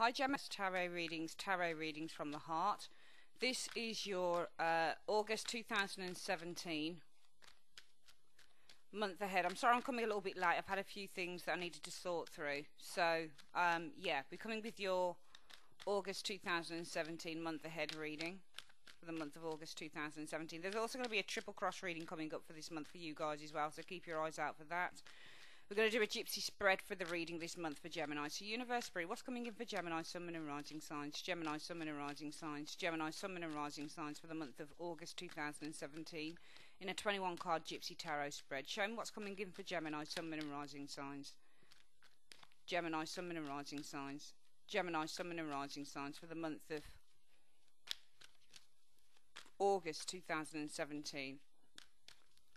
Hi Gemma, tarot readings from the heart. This is your August 2017 month ahead. I'm sorry I'm coming a little bit late. I've had a few things that I needed to sort through. So yeah, we're coming with your August 2017 month ahead reading for the month of August 2017. There's also going to be a triple cross reading coming up for this month for you guys as well, so keep your eyes out for that. We're going to do a gypsy spread for the reading this month for Gemini. So Universe Spirit, what's coming in for Gemini, Sun, Moon and Rising signs? Gemini, Sun, Moon and Rising signs. Gemini, Sun, Moon and Rising signs for the month of August 2017 in a 21 card gypsy tarot spread. Show me what's coming in for Gemini, Sun, Moon and Rising signs. Gemini, Sun, Moon and Rising signs. Gemini, Sun, Moon and Rising signs for the month of August 2017.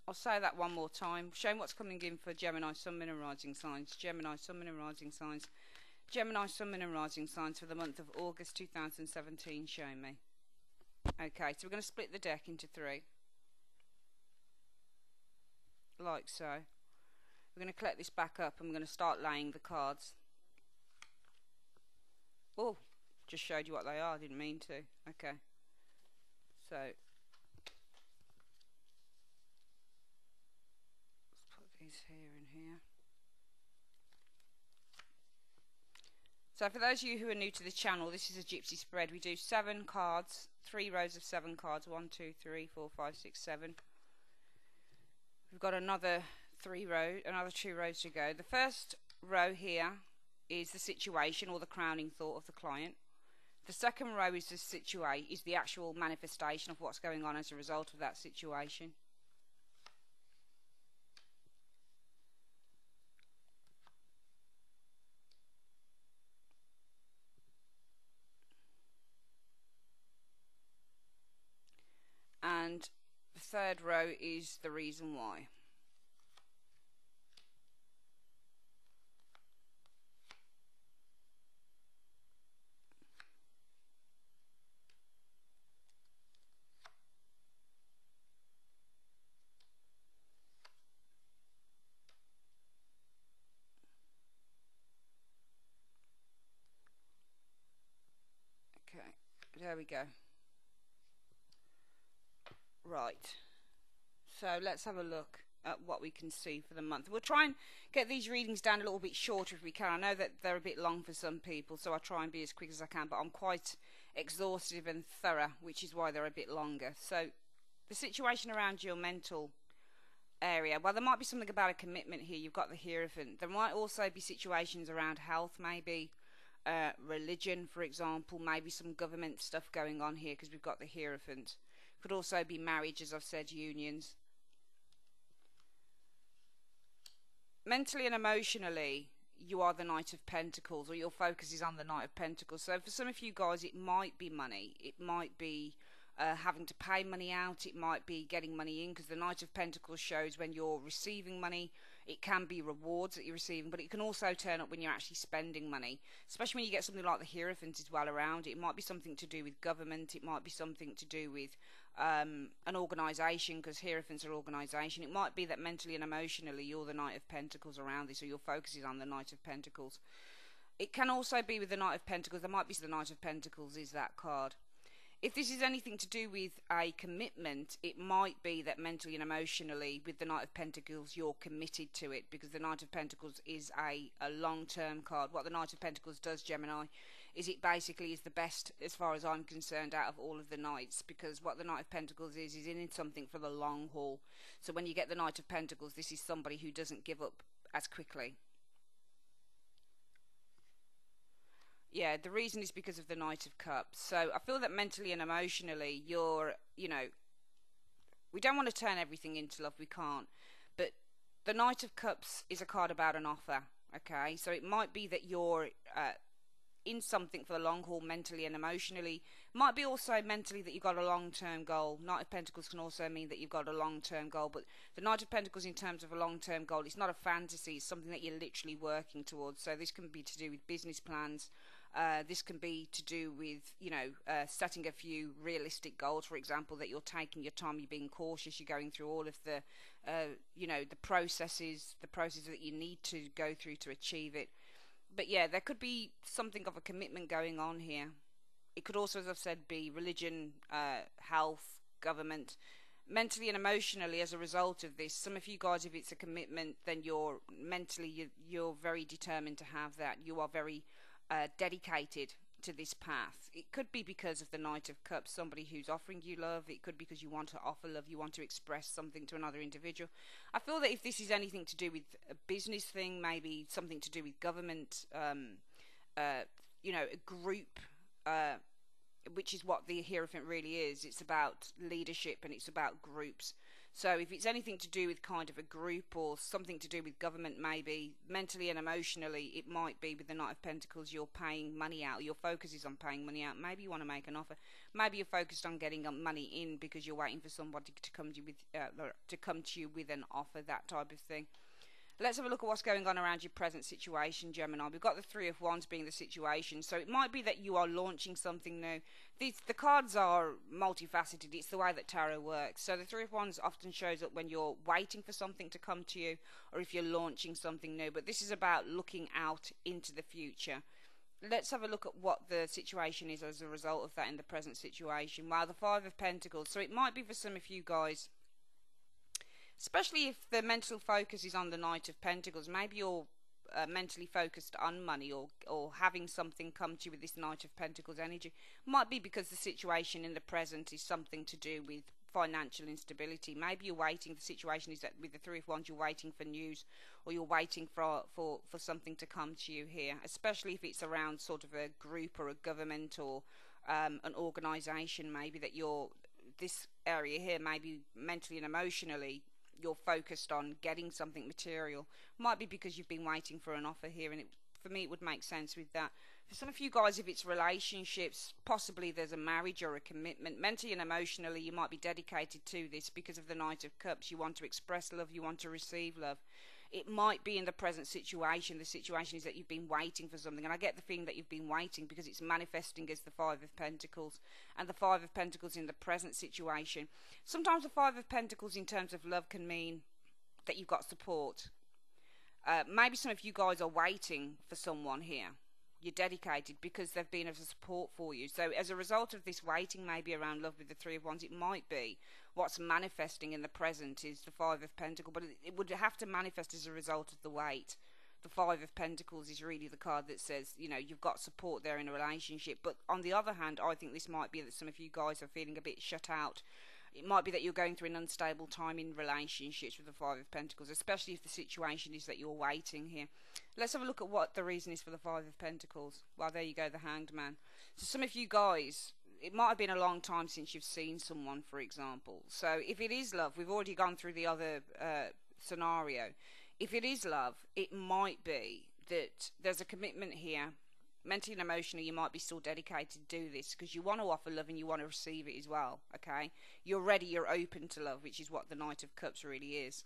I'll say that one more time. Show me what's coming in for Gemini, Sun, Moon and Rising signs. Gemini, Sun, Moon and Rising signs. Gemini, Sun, Moon and Rising signs for the month of August 2017. Show me. Okay, so we're going to split the deck into three. Like so. We're going to collect this back up and we're going to start laying the cards. Oh, just showed you what they are. I didn't mean to. Okay. So here and here. So for those of you who are new to the channel, this is a gypsy spread. We do 7 cards, 3 rows of 7 cards, 1, 2, 3, 4, 5, 6, 7. We've got another 2 rows to go. The first row here is the situation or the crowning thought of the client. The second row is the actual manifestation of what's going on as a result of that situation. And the third row is the reason why. Okay, there we go. Right, so let's have a look at what we can see for the month. We'll try and get these readings down a little bit shorter if we can. I know that they're a bit long for some people, so I'll try and be as quick as I can, but I'm quite exhaustive and thorough, which is why they're a bit longer. So the situation around your mental area, well, there might be something about a commitment here. You've got the Hierophant. There might also be situations around health, maybe religion, for example, maybe some government stuff going on here because we've got the Hierophant. Could also be marriage, as I've said, unions. Mentally and emotionally, you are the Knight of Pentacles, or your focus is on the Knight of Pentacles. So for some of you guys, it might be money. It might be having to pay money out. It might be getting money in, because the Knight of Pentacles shows when you're receiving money. It can be rewards that you're receiving, but it can also turn up when you're actually spending money, especially when you get something like the Hierophant as well around. It might be something to do with government. It might be something to do with an organisation, because Hierophants are organisation. It might be that mentally and emotionally you're the Knight of Pentacles around this, or your focus is on the Knight of Pentacles. It can also be with the Knight of Pentacles. There might be the Knight of Pentacles is that card. If this is anything to do with a commitment, it might be that mentally and emotionally with the Knight of Pentacles you're committed to it, because the Knight of Pentacles is a long-term card. What the Knight of Pentacles does, Gemini, is it basically is the best, as far as I'm concerned, out of all of the Knights, because what the Knight of Pentacles is in something for the long haul. So when you get the Knight of Pentacles, this is somebody who doesn't give up as quickly. Yeah, the reason is because of the Knight of Cups. So I feel that mentally and emotionally you're, we don't want to turn everything into love, we can't. But the Knight of Cups is a card about an offer, okay? So it might be that you're in something for the long haul mentally and emotionally. Might be also mentally that you've got a long-term goal. Knight of Pentacles can also mean that you've got a long-term goal, but the Knight of Pentacles in terms of a long-term goal, it's not a fantasy, it's something that you're literally working towards. So this can be to do with business plans. This can be to do with, setting a few realistic goals, for example, that you're taking your time, you're being cautious, you're going through all of the, the processes that you need to go through to achieve it. But yeah, there could be something of a commitment going on here. It could also, as I've said, be religion, health, government, mentally and emotionally as a result of this. Some of you guys, if it's a commitment, then you're mentally, you're very determined to have that. You are very dedicated to this path. It could be because of the Knight of Cups, somebody who's offering you love. It could be because you want to offer love, you want to express something to another individual. I feel that if this is anything to do with a business thing, maybe something to do with government, you know, a group, which is what the Hierophant really is. It's about leadership and it's about groups. So if it's anything to do with kind of a group or something to do with government, maybe mentally and emotionally, it might be with the Knight of Pentacles, you're paying money out. Your focus is on paying money out. Maybe you want to make an offer. Maybe you're focused on getting money in because you're waiting for somebody to come to you with an offer, that type of thing. Let's have a look at what's going on around your present situation, Gemini. We've got the Three of Wands being the situation. So it might be that you are launching something new. The cards are multifaceted. It's the way that tarot works. So the Three of Wands often shows up when you're waiting for something to come to you or if you're launching something new. But this is about looking out into the future. Let's have a look at what the situation is as a result of that in the present situation. Well, the Five of Pentacles. So it might be for some of you guys, especially if the mental focus is on the Knight of Pentacles. Maybe you're mentally focused on money or having something come to you with this Knight of Pentacles energy. Might be because the situation in the present is something to do with financial instability. Maybe you're waiting, the situation is that with the Three of Wands, you're waiting for news or you're waiting for something to come to you here, especially if it's around sort of a group or a government or an organisation. Maybe that you're, this area here, maybe mentally and emotionally, you're focused on getting something material. Might be because you've been waiting for an offer here, and for me it would make sense with that. For some of you guys, if it's relationships, possibly there's a marriage or a commitment. Mentally and emotionally, you might be dedicated to this because of the Knight of Cups. You want to express love, you want to receive love. It might be in the present situation. The situation is that you've been waiting for something, and I get the feeling that you've been waiting because it's manifesting as the Five of Pentacles, and the Five of Pentacles in the present situation. Sometimes the Five of Pentacles in terms of love can mean that you've got support. Maybe some of you guys are waiting for someone here. You're dedicated because they've been as a support for you. So as a result of this waiting, maybe around love with the Three of Wands, it might be what's manifesting in the present is the Five of Pentacles, but it would have to manifest as a result of the wait. The Five of Pentacles is really the card that says, you know, you've got support there in a relationship. But on the other hand, I think this might be that some of you guys are feeling a bit shut out. It might be that you're going through an unstable time in relationships with the Five of Pentacles, especially if the situation is that you're waiting here. Let's have a look at what the reason is for the Five of Pentacles. Well, there you go, the Hanged Man. So some of you guys, it might have been a long time since you've seen someone, for example. So if it is love, we've already gone through the other scenario. If it is love, it might be that there's a commitment here. Mentally and emotionally, you might be still dedicated to do this because you want to offer love and you want to receive it as well, okay? You're ready, you're open to love, which is what the Knight of Cups really is.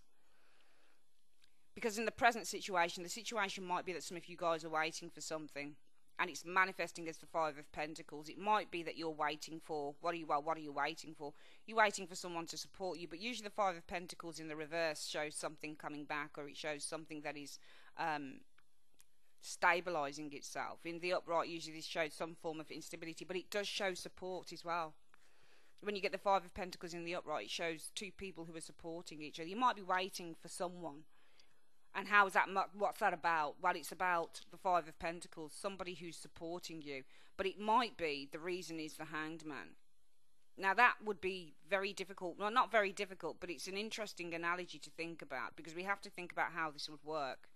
Because in the present situation, the situation might be that some of you guys are waiting for something and it's manifesting as the Five of Pentacles. It might be that you're waiting for, what are you waiting for? You're waiting for someone to support you, but usually the Five of Pentacles in the reverse shows something coming back, or it shows something that is stabilizing itself. In the upright, usually this shows some form of instability, but it does show support as well. When you get the Five of Pentacles in the upright, it shows two people who are supporting each other. You might be waiting for someone. And how is that? What's that about? Well, it's about the Five of Pentacles, somebody who's supporting you. But it might be the reason is the Hanged Man. Now that would be very difficult. Well, not very difficult, but it's an interesting analogy to think about, because we have to think about how this would work.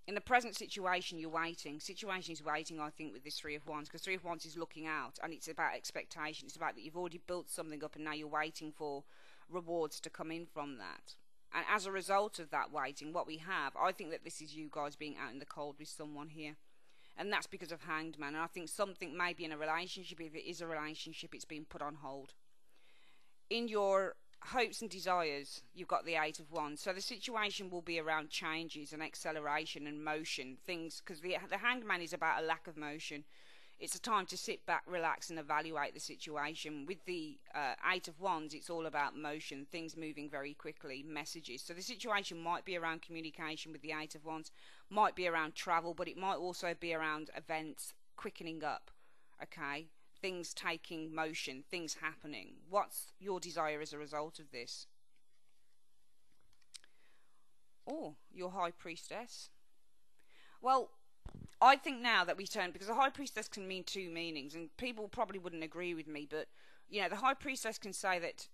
In the present situation, you're waiting. Situation is waiting, I think, with this Three of Wands, because Three of Wands is looking out, and it's about expectation. It's about that you've already built something up, and now you're waiting for rewards to come in from that. And as a result of that waiting, what we have, I think that this is you guys being out in the cold with someone here. And that's because of Hanged Man. And I think something maybe in a relationship, if it is a relationship, it's been put on hold. In your hopes and desires, you've got the Eight of Wands. So the situation will be around changes and acceleration and motion. Things, because the Hanged Man is about a lack of motion. It's a time to sit back, relax, and evaluate the situation. With the Eight of Wands, it's all about motion, things moving very quickly, messages. So the situation might be around communication with the Eight of Wands, Might be around travel, but it might also be around events quickening up. Okay, things taking motion, things happening. What's your desire as a result of this? Oh, your High Priestess. Well, I think now that we turn, because a High Priestess can mean two meanings, and people probably wouldn't agree with me, but the High Priestess can say that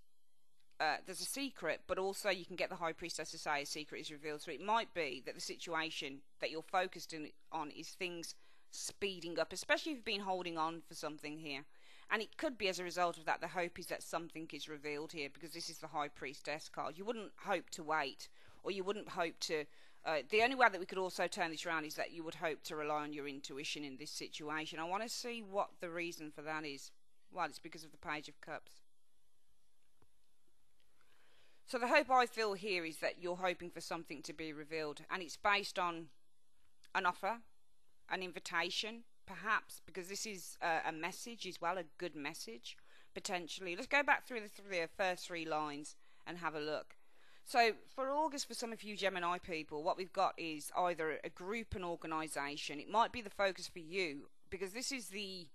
there's a secret, but also you can get the High Priestess to say a secret is revealed. So it might be that the situation that you're focused on is things speeding up, especially if you've been holding on for something here. And it could be as a result of that, the hope is that something is revealed here, because this is the High Priestess card. You wouldn't hope to wait, or you wouldn't hope to... the only way that we could also turn this around is that you would hope to rely on your intuition in this situation. I want to see what the reason for that is. Well, it's because of the Page of Cups. So the hope I feel here is that you're hoping for something to be revealed, and it's based on an offer, an invitation, perhaps, because this is a message as well, a good message, potentially. Let's go back through the first three lines and have a look. So for August, for some of you Gemini people, what we've got is either a group, an organisation. It might be the focus for you, because this is the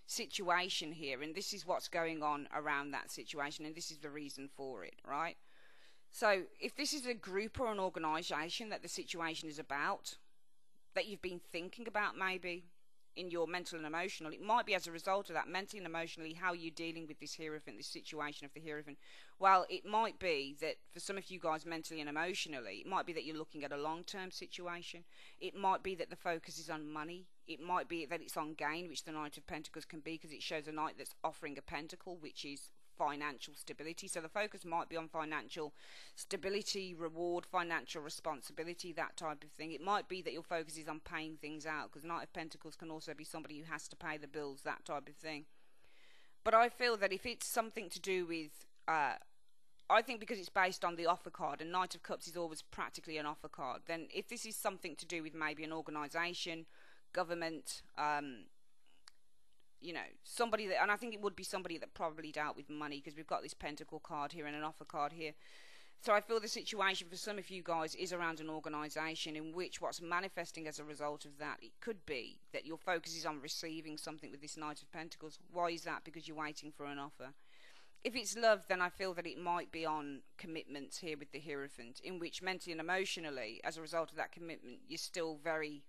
situation here, and this is what's going on around that situation, and this is the reason for it, right? So if this is a group or an organisation that the situation is about, that you've been thinking about maybe in your mental and emotional, it might be as a result of that, mentally and emotionally, how you're dealing with this Hierophant, this situation of the Hierophant. Well, it might be that for some of you guys mentally and emotionally, it might be that you're looking at a long-term situation. It might be that the focus is on money. It might be that it's on gain, which the Knight of Pentacles can be, because it shows a knight that's offering a pentacle, which is financial stability. So the focus might be on financial stability, reward, financial responsibility, that type of thing. It might be that your focus is on paying things out, because Knight of Pentacles can also be somebody who has to pay the bills, that type of thing. But I feel that if it's something to do with I think because it's based on the offer card, and Knight of Cups is always practically an offer card, then if this is something to do with maybe an organisation, government, somebody that, and I think it would be somebody that probably dealt with money, because we've got this pentacle card here and an offer card here. So I feel the situation for some of you guys is around an organisation in which what's manifesting as a result of that, it could be that your focus is on receiving something with this Knight of Pentacles. Why is that? Because you're waiting for an offer. If it's love, then I feel that it might be on commitments here with the Hierophant, in which mentally and emotionally, as a result of that commitment, you're still very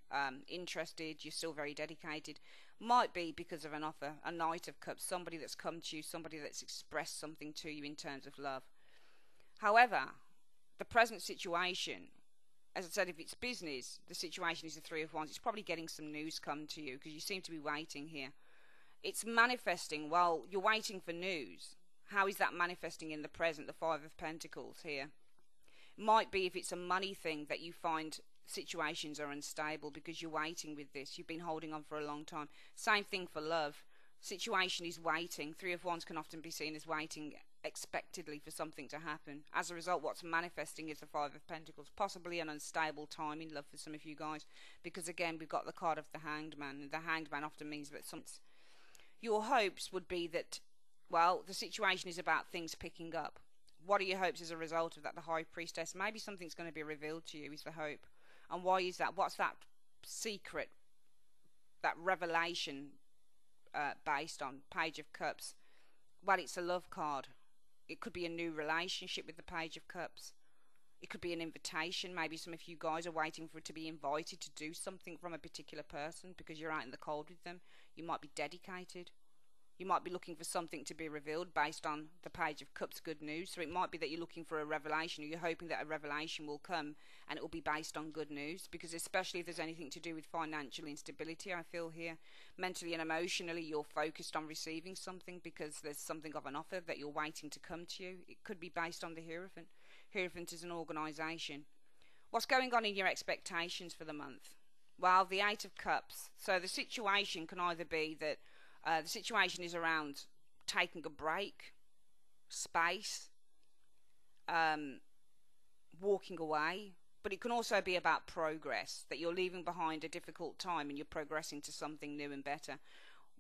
interested, you're still very dedicated. Might be because of an offer, a Knight of Cups, somebody that's come to you, somebody that's expressed something to you in terms of love. However, the present situation, as I said, if it's business, the situation is the Three of Wands. It's probably getting some news come to you, because you seem to be waiting here. It's manifesting while you're waiting for news. How is that manifesting in the present? The Five of Pentacles here. Might be if it's a money thing that you find situations are unstable because you're waiting with this. You've been holding on for a long time. Same thing for love. Situation is waiting. Three of Wands can often be seen as waiting expectedly for something to happen. As a result, what's manifesting is the Five of Pentacles. Possibly an unstable time in love for some of you guys, because again, we've got the card of the Hanged Man, and the Hanged Man often means that your hopes would be that, well, the situation is about things picking up. What are your hopes as a result of that? The High Priestess. Maybe something's going to be revealed to you is the hope. And why is that? What's that secret, that revelation based on? Page of Cups. Well, it's a love card. It could be a new relationship with the Page of Cups. It could be an invitation. Maybe some of you guys are waiting for it to be invited to do something from a particular person because you're out in the cold with them. You might be dedicated. You might be looking for something to be revealed based on the Page of Cups, good news. So it might be that you're looking for a revelation, or you're hoping that a revelation will come and it will be based on good news, because especially if there's anything to do with financial instability, I feel here, mentally and emotionally, you're focused on receiving something because there's something of an offer that you're waiting to come to you. It could be based on the Hierophant. Hierophant is an organisation. What's going on in your expectations for the month? Well, the Eight of Cups. So the situation can either be that the situation is around taking a break, space, walking away, but it can also be about progress, that you're leaving behind a difficult time and you're progressing to something new and better.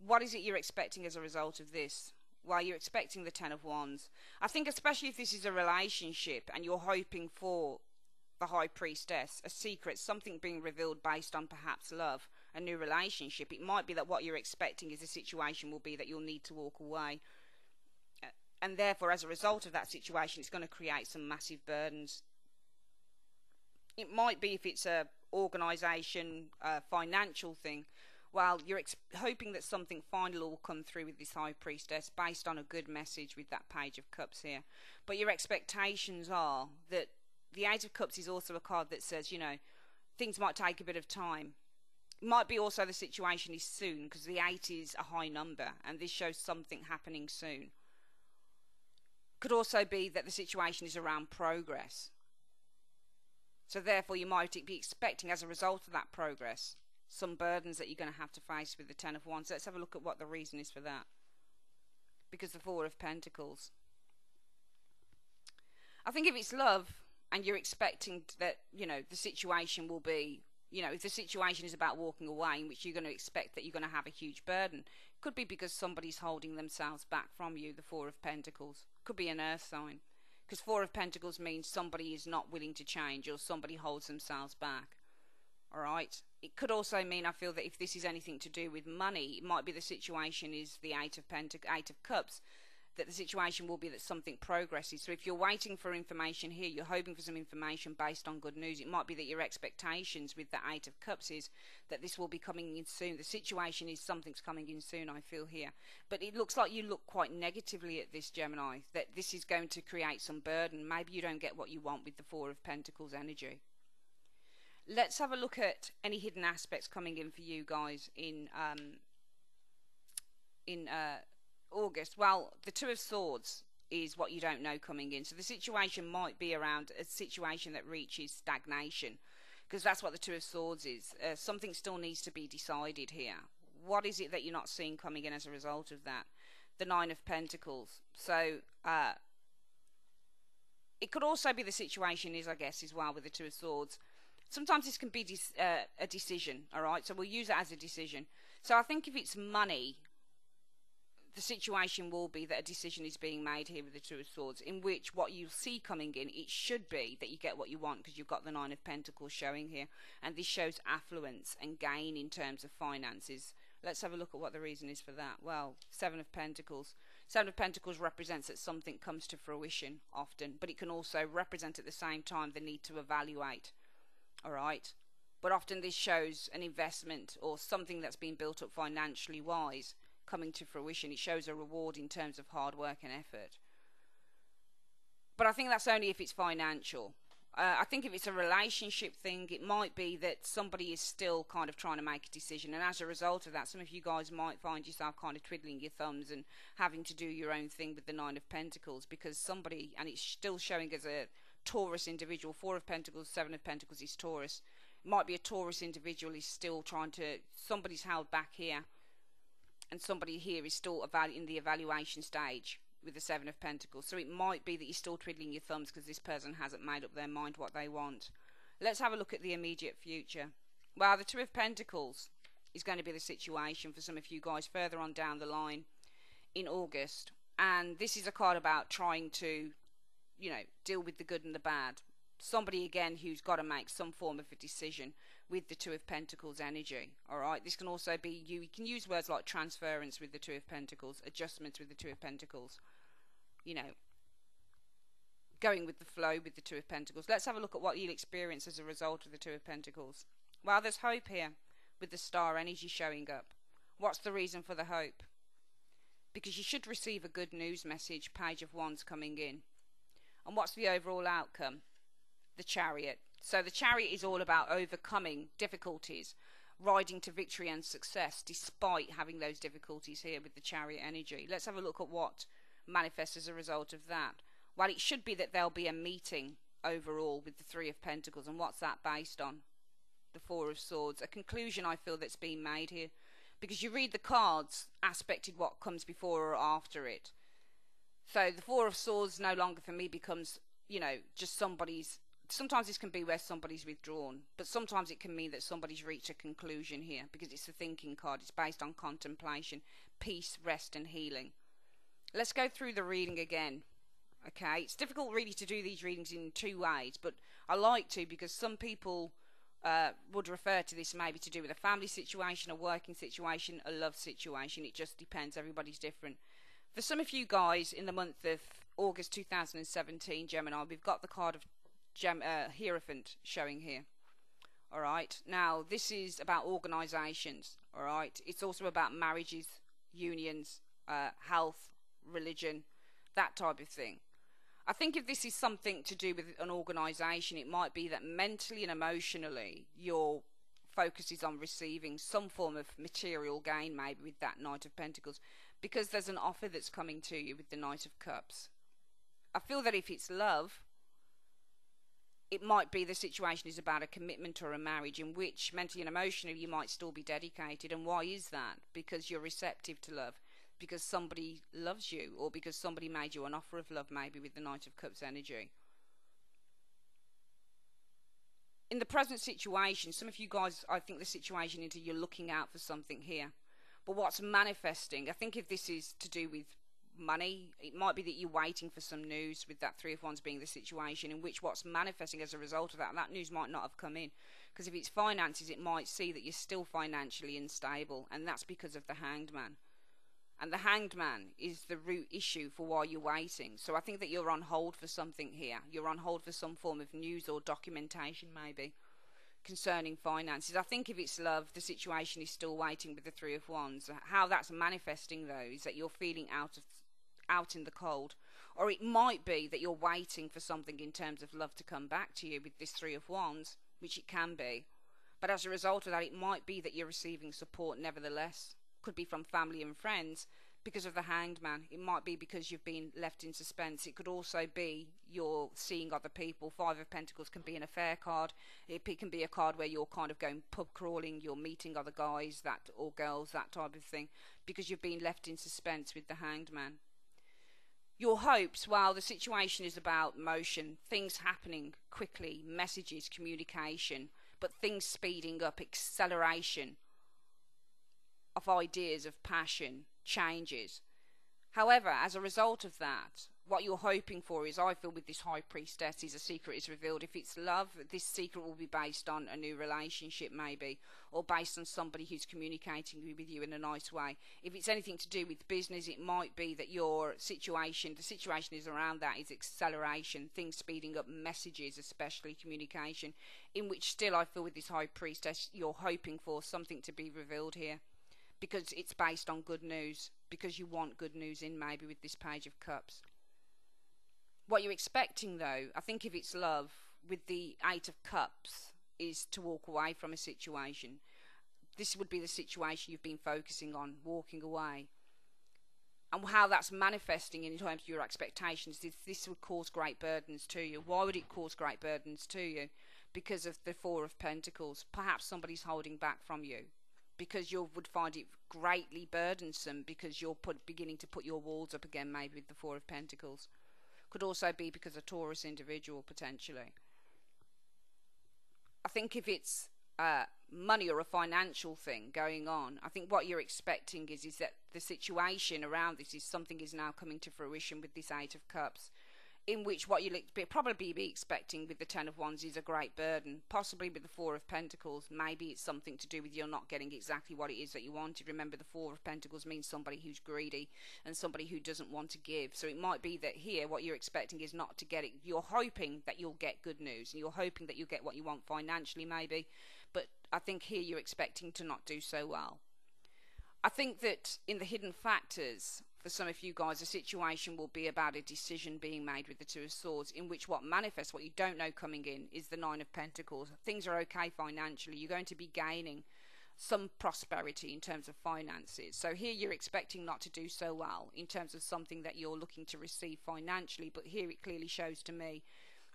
What is it you're expecting as a result of this? Well, you're expecting the Ten of Wands. I think especially if this is a relationship and you're hoping for the High Priestess, a secret, something being revealed based on perhaps love, a new relationship. It might be that what you're expecting is the situation will be that you'll need to walk away. And therefore, as a result of that situation, it's going to create some massive burdens. It might be if it's a organisation, financial thing. Well, you're hoping that something final will come through with this High Priestess based on a good message with that Page of Cups here. But your expectations are that the Eight of Cups is also a card that says, you know, things might take a bit of time. It might be also the situation is soon, because the 8 is a high number, and this shows something happening soon. Could also be that the situation is around progress. So therefore you might be expecting, as a result of that progress, some burdens that you're going to have to face with the Ten of Wands. Let's have a look at what the reason is for that. Because the Four of Pentacles. I think if it's love and you're expecting that, you know, the situation will be, you know, if the situation is about walking away, in which you're going to expect that you're going to have a huge burden, it could be because somebody's holding themselves back from you, the Four of Pentacles. Could be an earth sign. Because Four of Pentacles means somebody is not willing to change, or somebody holds themselves back. Alright? It could also mean, I feel, that if this is anything to do with money, it might be the situation is the Eight of Cups, that the situation will be that something progresses. So if you're waiting for information here, you're hoping for some information based on good news. It might be that your expectations with the Eight of Cups is that this will be coming in soon. The situation is something's coming in soon, I feel here. But it looks like you look quite negatively at this, Gemini, that this is going to create some burden. Maybe you don't get what you want with the Four of Pentacles energy. Let's have a look at any hidden aspects coming in for you guys in August. Well, the Two of Swords is what you don't know coming in. So the situation might be around a situation that reaches stagnation, because that's what the Two of Swords is. Something still needs to be decided here. What is it that you're not seeing coming in as a result of that? The Nine of Pentacles. So it could also be the situation is, I guess, as well with the Two of Swords. Sometimes this can be a decision, alright? So we'll use it as a decision. So I think if it's money, the situation will be that a decision is being made here with the Two of Swords, in which what you see coming in, it should be that you get what you want, because you've got the Nine of Pentacles showing here. And this shows affluence and gain in terms of finances. Let's have a look at what the reason is for that. Well, Seven of Pentacles. Seven of Pentacles represents that something comes to fruition often, but it can also represent at the same time the need to evaluate. Alright, but often this shows an investment or something that's been built up financially wise coming to fruition. It shows a reward in terms of hard work and effort. But I think that's only if it's financial. I think if it's a relationship thing, it might be that somebody is still kind of trying to make a decision, and as a result of that, some of you guys might find yourself kind of twiddling your thumbs and having to do your own thing with the Nine of Pentacles, because somebody, and it's still showing as a Taurus individual. Four of Pentacles, Seven of Pentacles is Taurus. It might be a Taurus individual is still trying to, somebody's held back here, and somebody here is still in the evaluation stage with the Seven of Pentacles. So it might be that you're still twiddling your thumbs because this person hasn't made up their mind what they want. Let's have a look at the immediate future. Well, the Two of Pentacles is going to be the situation for some of you guys further on down the line in August. And this is a card about trying to, you know, deal with the good and the bad. Somebody again who's got to make some form of a decision with the Two of Pentacles energy. Alright, this can also be you can use words like transference with the Two of Pentacles, adjustments with the Two of Pentacles, you know, going with the flow with the Two of Pentacles. Let's have a look at what you'll experience as a result of the Two of Pentacles. Well, there's hope here with the star energy showing up. What's the reason for the hope? Because you should receive a good news message, Page of Wands coming in. And what's the overall outcome? The Chariot. So the Chariot is all about overcoming difficulties, riding to victory and success despite having those difficulties here with the Chariot energy. Let's have a look at what manifests as a result of that. Well, it should be that there'll be a meeting overall with the Three of Pentacles. And what's that based on? The Four of Swords. A conclusion, I feel, that's been made here. Because you read the cards, aspected what comes before or after it. So the Four of Swords no longer for me becomes, you know, just somebody's. Sometimes this can be where somebody's withdrawn, but sometimes it can mean that somebody's reached a conclusion here, because it's a thinking card. It's based on contemplation, peace, rest and healing. Let's go through the reading again. Okay, it's difficult really to do these readings in two ways, but I like to, because some people would refer to this maybe to do with a family situation, a working situation, a love situation. It just depends. Everybody's different. For some of you guys, in the month of August 2017, Gemini, we've got the card of Hierophant showing here. Alright, now this is about organisations. Alright, it's also about marriages, unions, health, religion, that type of thing. I think if this is something to do with an organisation, it might be that mentally and emotionally your focus is on receiving some form of material gain, maybe with that Knight of Pentacles, because there's an offer that's coming to you with the Knight of Cups. I feel that if it's love, it might be the situation is about a commitment or a marriage, in which mentally and emotionally you might still be dedicated. And why is that? Because you're receptive to love, because somebody loves you, or because somebody made you an offer of love, maybe with the Knight of Cups energy. In the present situation, some of you guys, I think the situation is you're looking out for something here. But what's manifesting, I think if this is to do with money, it might be that you're waiting for some news, with that Three of Wands being the situation, in which what's manifesting as a result of that news might not have come in. Because if it's finances, it might see that you're still financially unstable, and that's because of the Hanged Man. And the Hanged Man is the root issue for why you're waiting. So I think that you're on hold for something here. You're on hold for some form of news or documentation, maybe, concerning finances. I think if it's love, the situation is still waiting with the Three of Wands. How that's manifesting, though, is that you're feeling out in the cold. Or it might be that you're waiting for something in terms of love to come back to you with this Three of Wands, which it can be. But as a result of that, it might be that you're receiving support nevertheless. Could be from family and friends because of the Hanged Man. It might be because you've been left in suspense. It could also be you're seeing other people. Five of Pentacles can be an affair card. It can be a card where you're kind of going pub crawling, you're meeting other guys or girls, that type of thing, because you've been left in suspense with the Hanged Man. Your hopes, well, the situation is about motion, things happening quickly, messages, communication, but things speeding up, acceleration of ideas, of passion, changes. However, as a result of that, what you're hoping for is, I feel with this High Priestess, is a secret is revealed. If it's love, this secret will be based on a new relationship, maybe, or based on somebody who's communicating with you in a nice way. If it's anything to do with business, it might be that the situation is around that, is acceleration, things speeding up, messages, especially communication, in which still I feel with this High Priestess, you're hoping for something to be revealed here, because it's based on good news, because you want good news in, maybe, with this Page of Cups. What you're expecting, though, I think if it's love, with the Eight of Cups, is to walk away from a situation. This would be the situation you've been focusing on, walking away. And how that's manifesting in terms of your expectations is this would cause great burdens to you. Why would it cause great burdens to you? Because of the Four of Pentacles. Perhaps somebody's holding back from you, because you would find it greatly burdensome, because you're beginning to put your walls up again, maybe with the Four of Pentacles. Could also be because of Taurus individual, potentially. I think if it's money or a financial thing going on, I think what you're expecting is that the situation around this is something is now coming to fruition with this Eight of Cups, in which what you'll probably be expecting with the Ten of Wands is a great burden. Possibly with the Four of Pentacles, maybe it's something to do with you're not getting exactly what it is that you wanted. Remember, the Four of Pentacles means somebody who's greedy and somebody who doesn't want to give. So it might be that here what you're expecting is not to get it. You're hoping that you'll get good news, and you're hoping that you'll get what you want financially, maybe. But I think here you're expecting to not do so well. I think that in the hidden factors, for some of you guys, the situation will be about a decision being made with the Two of Swords, in which what manifests, what you don't know coming in, is the Nine of Pentacles. Things are okay financially. You're going to be gaining some prosperity in terms of finances. So here you're expecting not to do so well in terms of something that you're looking to receive financially, but here it clearly shows to me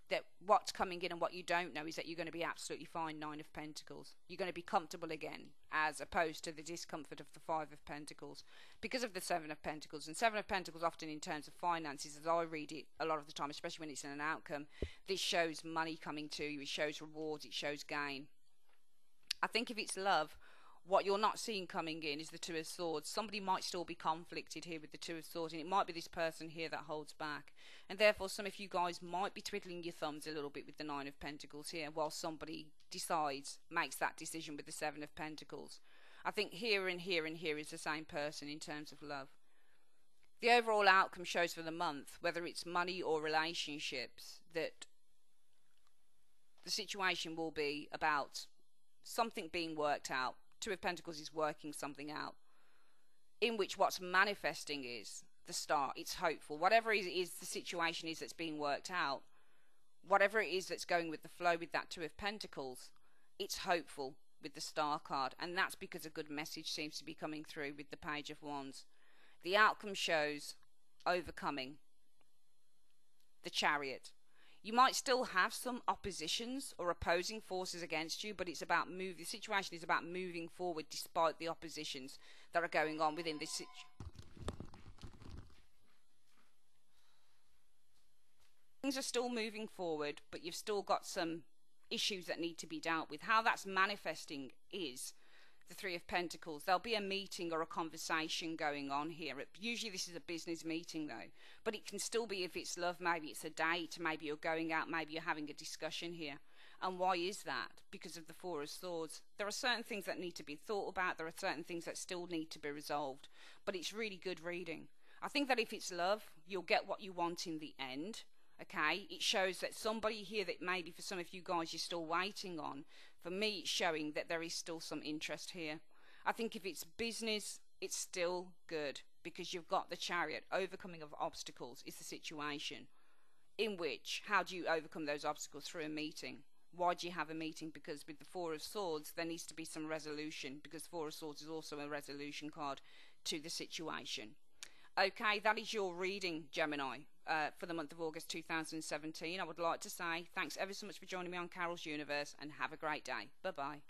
that what's coming in and what you don't know is that you're going to be absolutely fine. Nine of Pentacles. You're going to be comfortable again, as opposed to the discomfort of the Five of Pentacles, because of the Seven of Pentacles. And Seven of Pentacles, often in terms of finances, as I read it a lot of the time, especially when it's in an outcome, this shows money coming to you, it shows rewards, it shows gain. I think if it's love, What you're not seeing coming in is the Two of Swords. Somebody might still be conflicted here with the Two of Swords, and it might be this person here that holds back. And therefore, some of you guys might be twiddling your thumbs a little bit with the Nine of Pentacles here, while somebody makes that decision with the Seven of Pentacles. I think here and here and here is the same person in terms of love. The overall outcome shows for the month, whether it's money or relationships, that the situation will be about something being worked out. Two of Pentacles is working something out, in which what's manifesting is the Star. It's hopeful. Whatever it is the situation is that's being worked out, whatever it is that's going with the flow with that Two of Pentacles, it's hopeful with the Star card. And that's because a good message seems to be coming through with the Page of Wands. The outcome shows overcoming the Chariot. You might still have some oppositions or opposing forces against you, but it's about the situation is about moving forward despite the oppositions that are going on within this situation. Things are still moving forward, but you've still got some issues that need to be dealt with. How that's manifesting is the Three of Pentacles. There'll be a meeting or a conversation going on here. Usually this is a business meeting though, but it can still be, if it's love, maybe it's a date, maybe you're going out, maybe you're having a discussion here. And why is that? Because of the Four of Swords. There are certain things that need to be thought about, there are certain things that still need to be resolved, but it's really good reading. I think that if it's love, you'll get what you want in the end. Okay, it shows that somebody here that maybe for some of you guys you're still waiting on. For me, it's showing that there is still some interest here. I think if it's business, it's still good, because you've got the Chariot. Overcoming of obstacles is the situation, in which, how do you overcome those obstacles? Through a meeting. Why do you have a meeting? Because with the Four of Swords, there needs to be some resolution, because Four of Swords is also a resolution card to the situation. Okay, that is your reading, Gemini, for the month of August 2017. I would like to say thanks ever so much for joining me on Carol's Universe, and have a great day. Bye-bye.